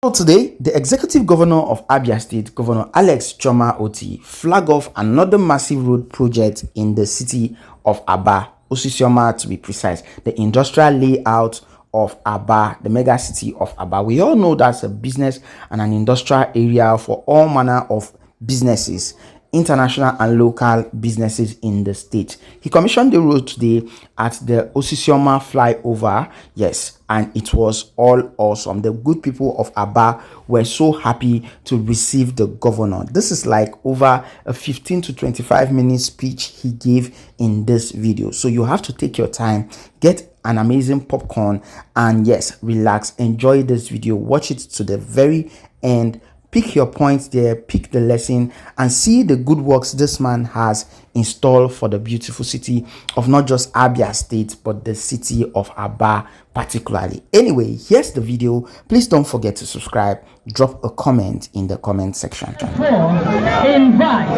So today, the executive governor of Abia State, Governor Alex Chioma Otti, flagged off another massive road project in the city of Aba, Osisioma to be precise, the industrial layout of Aba, the mega city of Aba. We all know that's a business and an industrial area for all manner of businesses, international and local businesses in the state. He commissioned the road today at the Osisioma flyover. Yes, and it was all awesome. The good people of Aba were so happy to receive the governor. This is like over a 15 to 25 minute speech he gave in this video. So you have to take your time, get an amazing popcorn, and yes, relax, enjoy this video, watch it to the very end. Pick your points there, pick the lesson, and see the good works this man has installed for the beautiful city of not just Abia State, but the city of Aba particularly. Anyway, here's the video. Please don't forget to subscribe. Drop a comment in the comment section. Invite,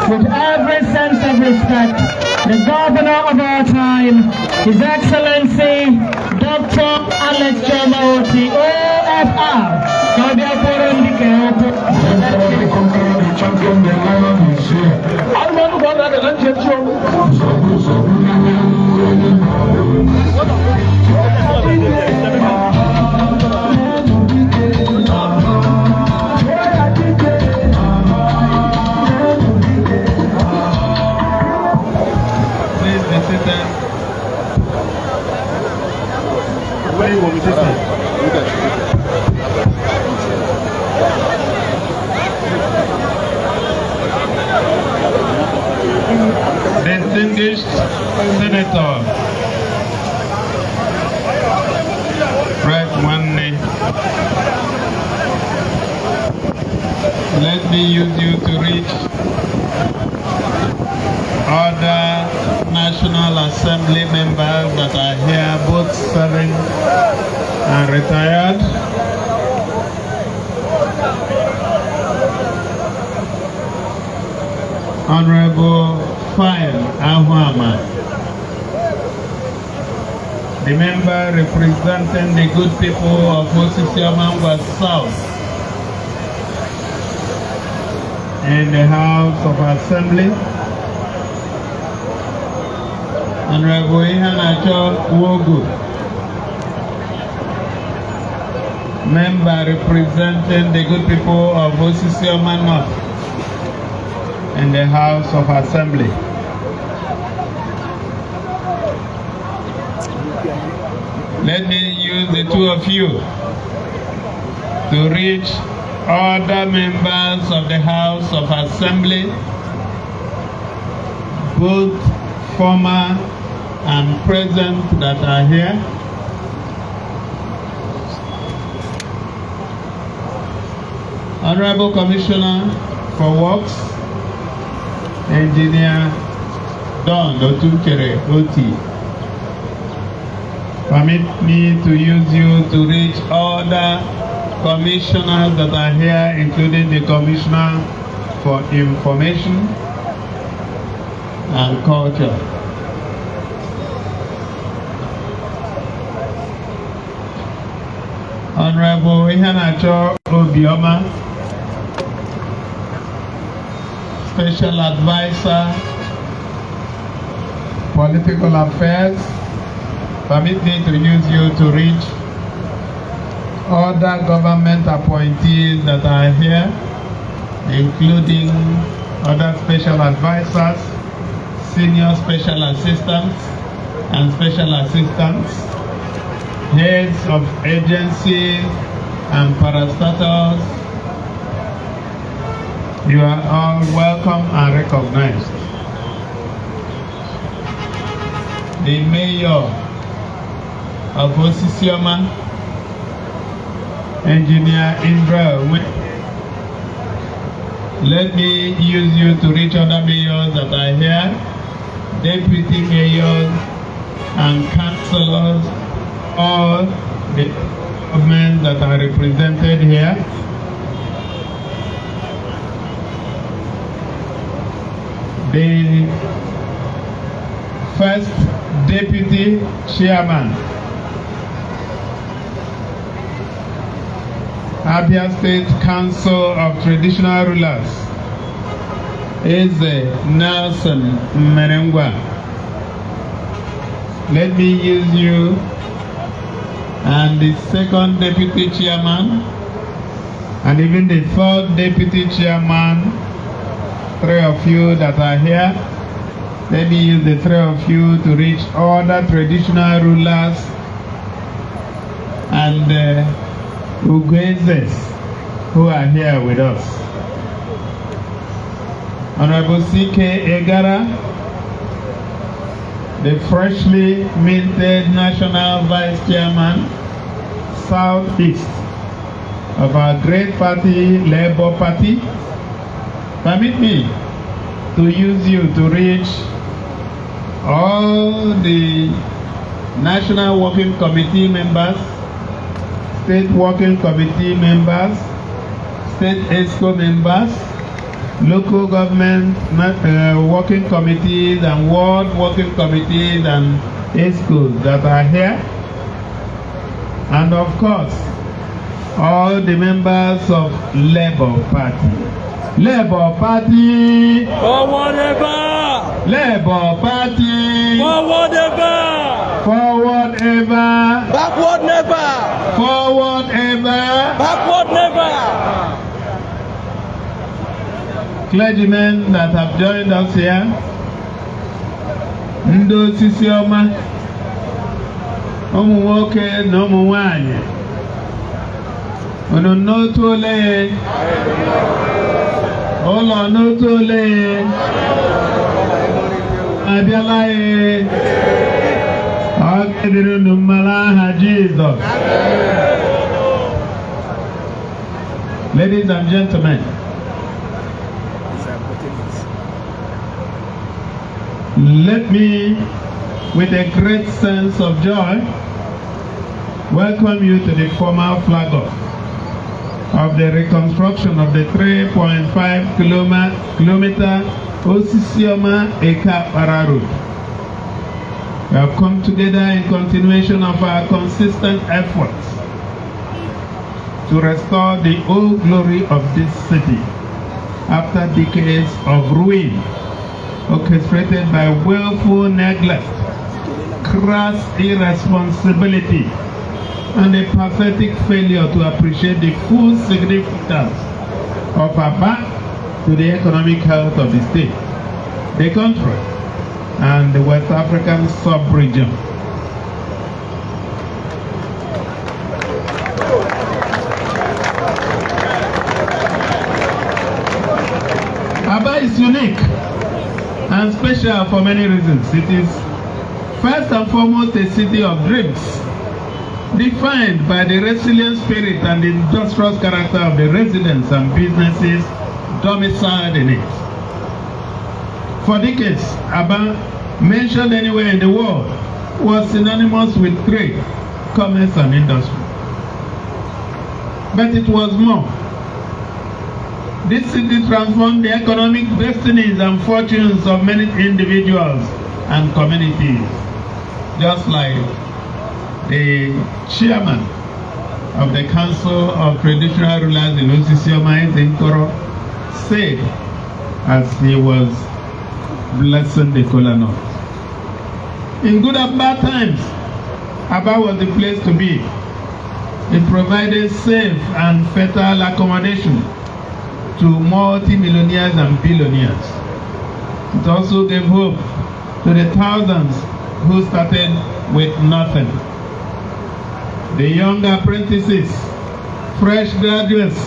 with every sense of respect, the governor of our time, His Excellency, Dr. Alex Chioma Otti, OFR. Please be seated. Where do you want me to sit? Distinguished Senator, Fred Wanne, let me use you to reach other National Assembly members that are here, both serving and retired. Honorable File Ahwama, the member representing the good people of Osisioma West South in the House of Assembly. Honorable Ihanacho Wogu, member representing the good people of Osisioma North in the House of Assembly. Let me use the two of you to reach other members of the House of Assembly, both former and present, that are here. Honorable Commissioner for Works, Engineer Don Otunchere Oti, permit me to use you to reach other commissioners that are here, including the Commissioner for Information and Culture. Honorable Ihanacho Obioma, Special Advisor, Political Affairs, permit me to use you to reach other government appointees that are here, including other special advisors, senior special assistants and special assistants, heads of agencies and parastatals. You are all welcome and recognized. The Mayor of Osisioma, Engineer Indra, let me use you to reach other mayors that are here, deputy mayors and councillors, all the governments that are represented here. The first deputy chairman, Abia State Council of Traditional Rulers, Eze Nelson Merengwa. Let me use you and the second deputy chairman and even the third deputy chairman, three of you that are here. Let me use the three of you to reach other traditional rulers and Uguezes who are here with us. Honorable C.K. Egara, the freshly minted National Vice Chairman, Southeast of our great party, Labour Party. Permit me to use you to reach all the National Working Committee members, State Working Committee members, State ESCO members, local government working committees and ward working committees and ESCOs that are here, and of course all the members of Labour Party. Labour Party! Forward ever! Labour Party! Forward ever! Forward ever! Backward never! Forward ever! Backward never! Clergymen that have joined us here, ndị Osisioma, ụmụ nwoke na ụmụ nwanyị, unu n'otu ole, ụlọ n'otu ole, abịala ye, ọ ga-edere unu mmara aha Jizọs. Ladies and gentlemen, let me, with a great sense of joy, welcome you to the formal flag off of the reconstruction of the 3.5 kilometer Osisioma Ekeakpara road. We have come together in continuation of our consistent efforts to restore the old glory of this city after decades of ruin orchestrated by willful neglect, crass irresponsibility, and a pathetic failure to appreciate the full significance of Abia to the economic health of the state, the country, and the West African sub-region. Abia is unique and special for many reasons. It is first and foremost a city of dreams, defined by the resilient spirit and the industrious character of the residents and businesses domiciled in it. For decades, Abia, mentioned anywhere in the world, was synonymous with trade, commerce, and industry. But it was more. This city transformed the economic destinies and fortunes of many individuals and communities, just like the chairman of the Council of Traditional Rulers in Osisioma said as he was blessing the Kola North. In good and bad times, Abia was the place to be. It provided safe and fertile accommodation to multi-millionaires and billionaires. It also gave hope to the thousands who started with nothing. The young apprentices, fresh graduates,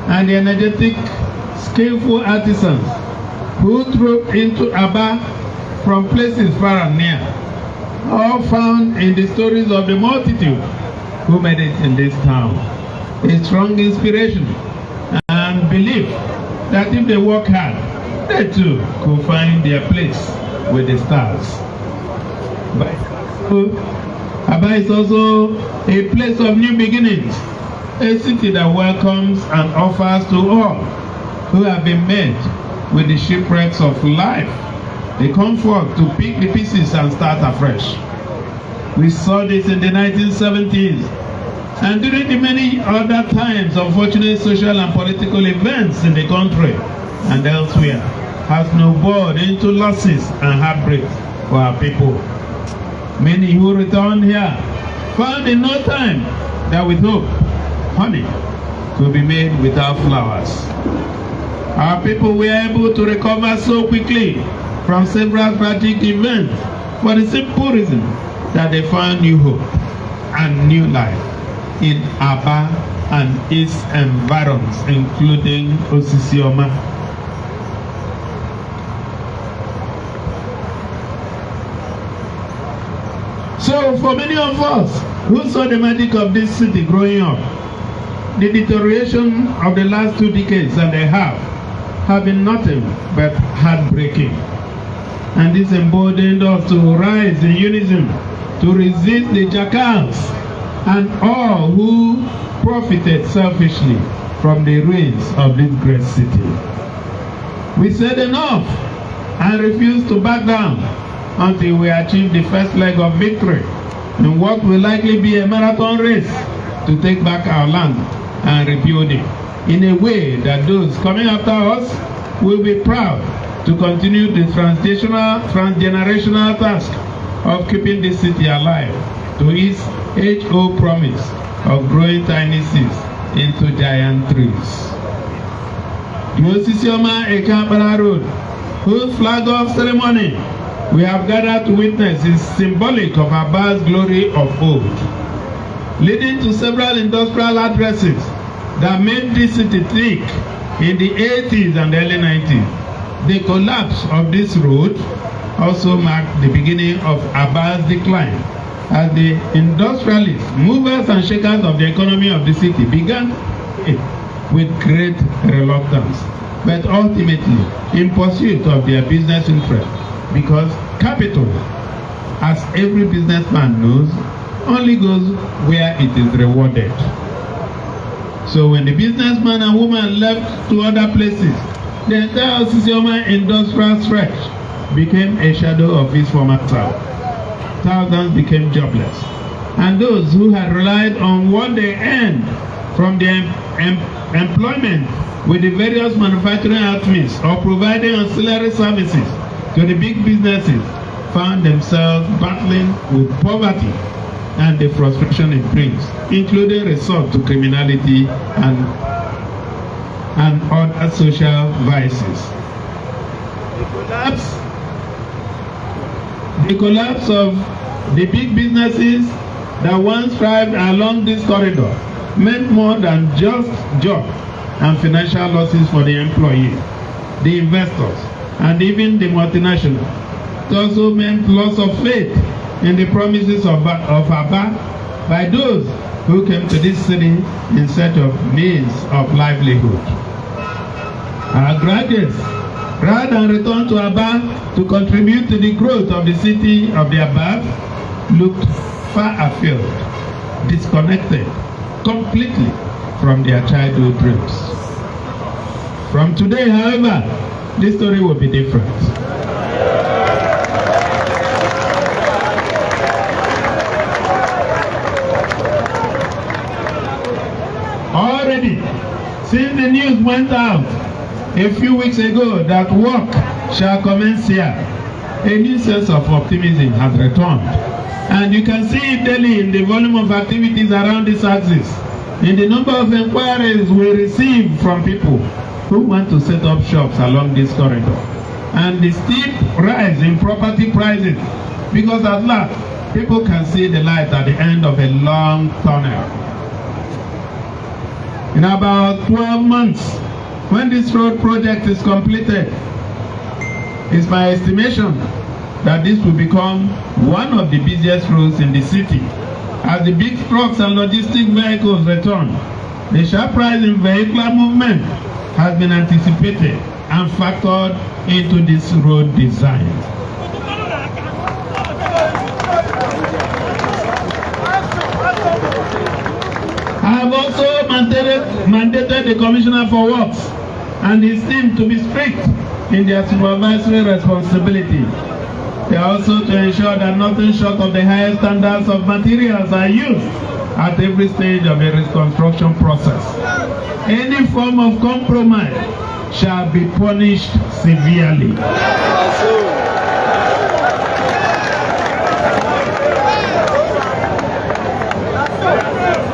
and the energetic, skillful artisans who trooped into Abia from places far and near, all found in the stories of the multitude who made it in this town a strong inspiration and belief that if they work hard, they too could find their place with the stars. But Abia is also a place of new beginnings, a city that welcomes and offers to all who have been made with the shipwrecks of life the comfort to pick the pieces and start afresh. We saw this in the 1970s And during the many other times, unfortunate social and political events in the country and elsewhere has snowballed into losses and heartbreaks for our people. Many who returned here found in no time that with hope, honey could be made without flowers. Our people were able to recover so quickly from several tragic events for the simple reason that they found new hope and new life in Aba and its environs, including Osisioma. So for many of us who saw the magic of this city growing up, the deterioration of the last 2 decades and a half have been nothing but heartbreaking. And this emboldened us to rise in unison to resist the jackals and all who profited selfishly from the ruins of this great city. We said enough and refused to back down until we achieve the first leg of victory in what will likely be a marathon race to take back our land and rebuild it in a way that those coming after us will be proud to continue the transgenerational task of keeping this city alive to its age-old promise of growing tiny seeds into giant trees. The Osisioma Ekeakpara Road, whose flag-off ceremony we have gathered to witness, is symbolic of Aba's glory of old, leading to several industrial addresses that made this city thick in the 80s and early 90s. The collapse of this road also marked the beginning of Aba's decline, as the industrialists, movers and shakers of the economy of the city began with great reluctance, but ultimately in pursuit of their business interest, because capital, as every businessman knows, only goes where it is rewarded. So when the businessman and woman left to other places, the entire Osisioma industrial stretch became a shadow of its former self. Thousands became jobless, and those who had relied on what they earned from their employment with the various manufacturing outfits or providing ancillary services to the big businesses found themselves battling with poverty and the frustration it brings, including resort to criminality and other social vices. The collapse of the big businesses that once thrived along this corridor meant more than just job and financial losses for the employees, the investors, and even the multinationals. It also meant loss of faith in the promises of Aba by those who came to this city in search of means of livelihood. Our graduates, rather than return to Aba to contribute to the growth of the city of the above, looked far afield, disconnected completely from their childhood dreams. From today, however, this story will be different. Already, since the news went out a few weeks ago that work shall commence here, a new sense of optimism has returned. And you can see it daily in the volume of activities around this axis, in the number of inquiries we receive from people who want to set up shops along this corridor, and the steep rise in property prices, because at last people can see the light at the end of a long tunnel. In about 12 months, when this road project is completed, it's my estimation that this will become one of the busiest roads in the city. As the big trucks and logistic vehicles return, the sharp rise in vehicular movement has been anticipated and factored into this road design. I have also mandated the Commissioner for Works and his team to be strict in their supervisory responsibility. They are also to ensure that nothing short of the highest standards of materials are used at every stage of the reconstruction process. Any form of compromise shall be punished severely.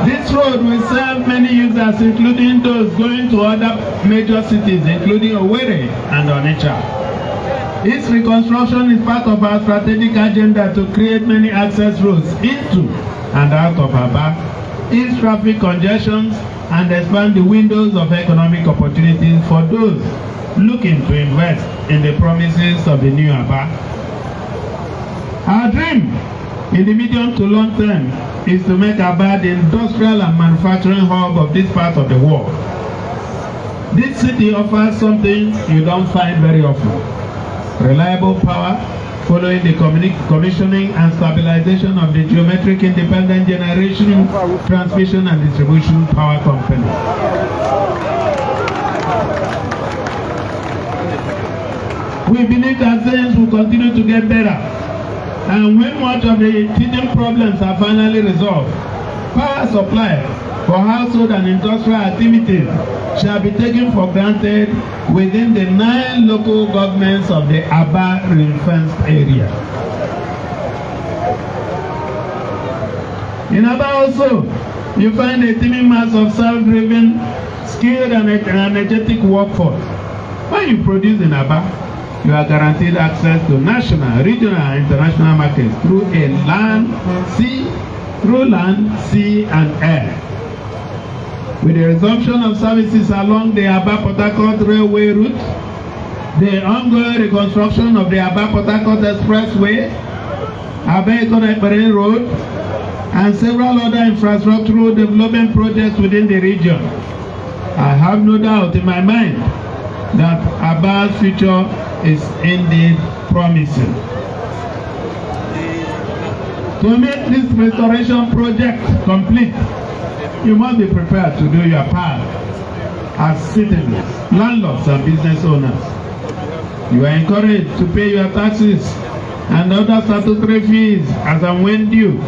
This road will serve many users, including those going to other major cities, including Owerri and Onitsha. Its reconstruction is part of our strategic agenda to create many access roads into and out of Aba, ease traffic congestions, and expand the windows of economic opportunities for those looking to invest in the promises of the new Aba. Our dream in the medium to long term is to make Aba the industrial and manufacturing hub of this part of the world. This city offers something you don't find very often: reliable power, following the commissioning and stabilization of the geometric independent generation, transmission and distribution power company. We believe that things will continue to get better, and when much of the teething problems are finally resolved, power supply for household and industrial activities shall be taken for granted within the 9 local governments of the Aba ring-fenced area. In Aba also, you find a teeming mass of self-driven, skilled and energetic workforce. When you produce in Aba, you are guaranteed access to national, regional and international markets through land, sea and air. With the resumption of services along the Aba-Port Harcourt railway route, the ongoing reconstruction of the Aba-Port Harcourt expressway, Ekeakpara road, and several other infrastructural development projects within the region, I have no doubt in my mind that Aba's future is indeed promising. To make this restoration project complete, you must be prepared to do your part as citizens, landlords and business owners. You are encouraged to pay your taxes and other statutory fees as and when due,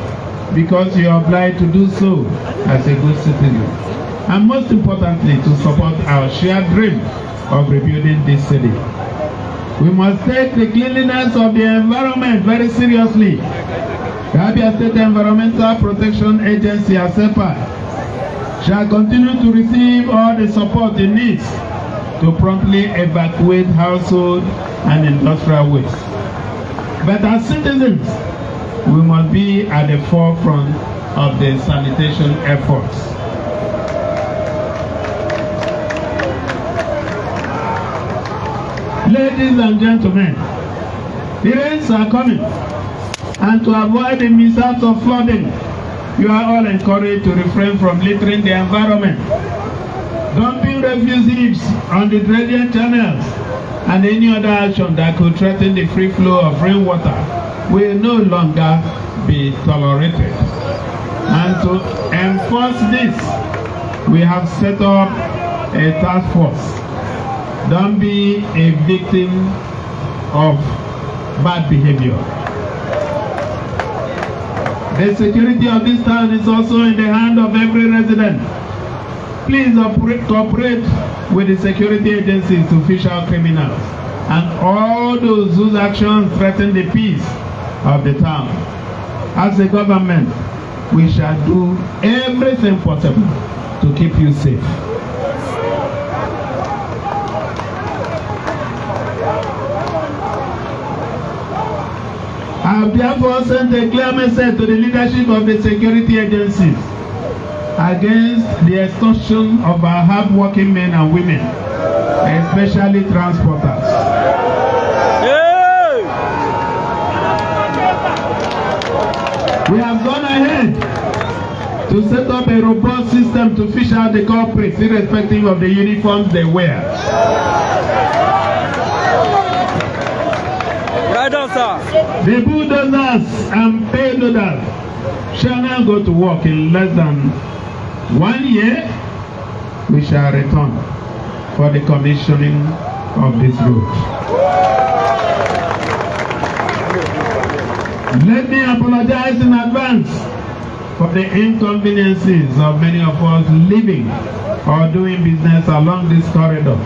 because you are obliged to do so as a good citizen. And most importantly, to support our shared dream of rebuilding this city. We must take the cleanliness of the environment very seriously. The Abia State Environmental Protection Agency, Asaba, shall continue to receive all the support it needs to promptly evacuate household and industrial waste. But as citizens, we must be at the forefront of the sanitation efforts. Ladies and gentlemen, the rains are coming, and to avoid the mishaps of flooding, you are all encouraged to refrain from littering the environment. Dumping refuse heaps on the drainage channels and any other action that could threaten the free flow of rainwater will no longer be tolerated. And to enforce this, we have set up a task force. Don't be a victim of bad behavior. The security of this town is also in the hand of every resident. Please cooperate with the security agencies to fish out criminals and all those whose actions threaten the peace of the town. As a government, we shall do everything possible to keep you safe. I have therefore sent a clear message to the leadership of the security agencies against the extortion of our hard-working men and women, especially transporters. Hey! We have gone ahead to set up a robust system to fish out the culprits irrespective of the uniforms they wear. Right on, sir. The bulldozers and payloaders shall now go to work in less than 1 year. We shall return for the commissioning of this road. Let me apologize in advance for the inconveniences of many of us living or doing business along this corridor.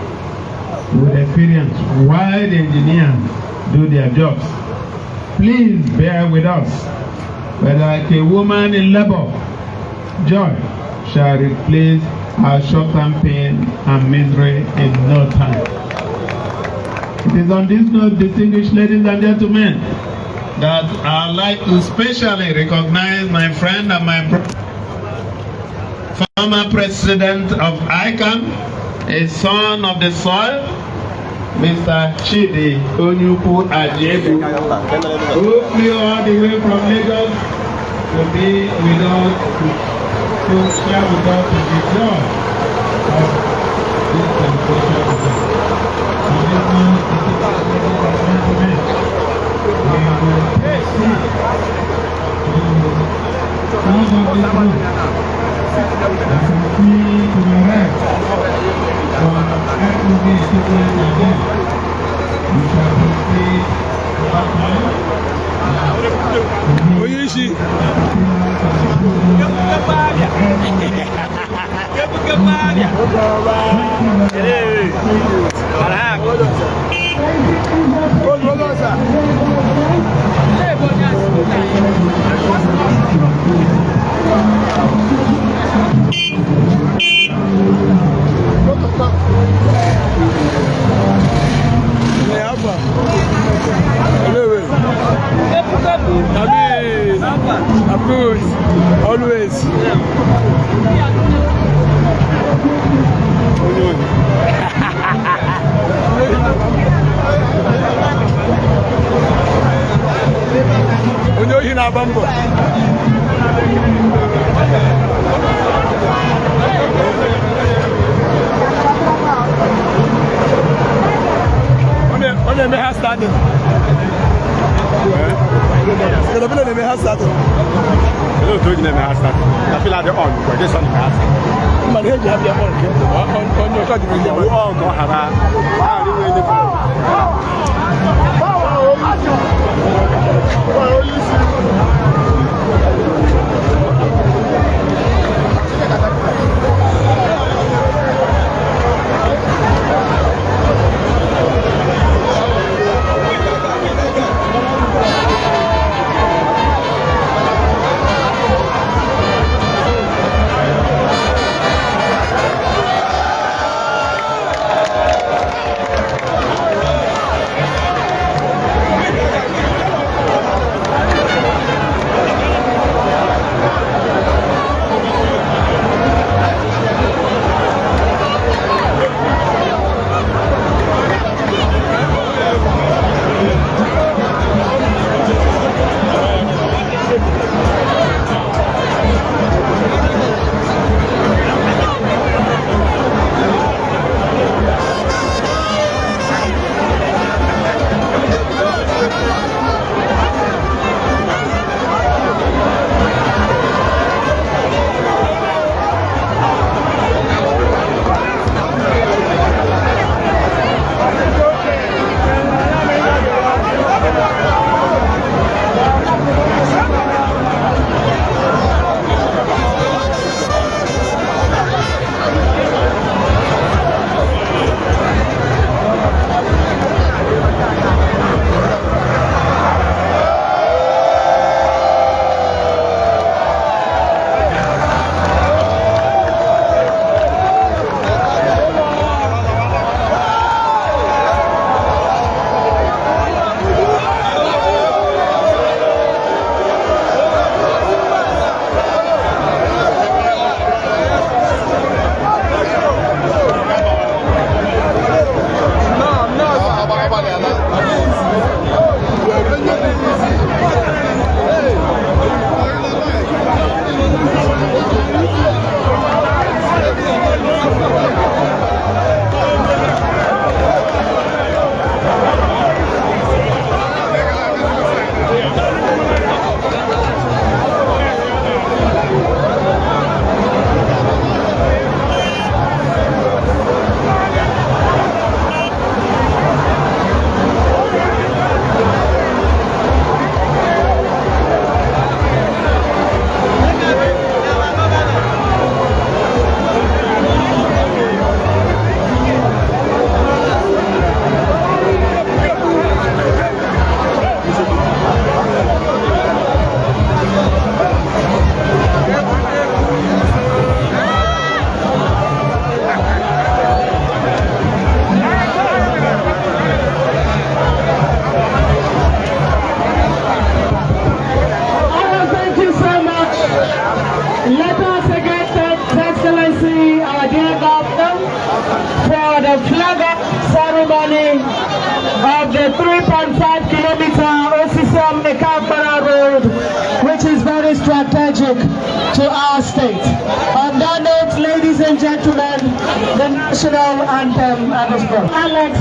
We will experience why the engineers do their jobs. Please bear with us. But like a woman in labor, joy shall replace her short-term pain and misery in no time. It is on this note, distinguished ladies and gentlemen, that I'd like to specially recognize my friend and my former president of ICAN, a son of the soil, Mr. Chidi Onyuku Ajiebu, who flew all the way from Lagos to be with us, to share with us the joy of this celebration. On this note, we will proceed to some of this group. As I see to my right, from Enugu students again, we shall proceed one time. Oyishi. Always. Onyo hina bambo. Onye me ha started. Hello, hello, me ha started. Hello, to you me ha started. I feel like they're on, but this one me ha started. Man, here you have your on your card me. We all go hara. Ah, you need to. flag-off ceremony of the 3.5-kilometer Osisioma Ekeakpara road, which is very strategic to our state. On that note, ladies and gentlemen, the national anthem of the sport. Alex,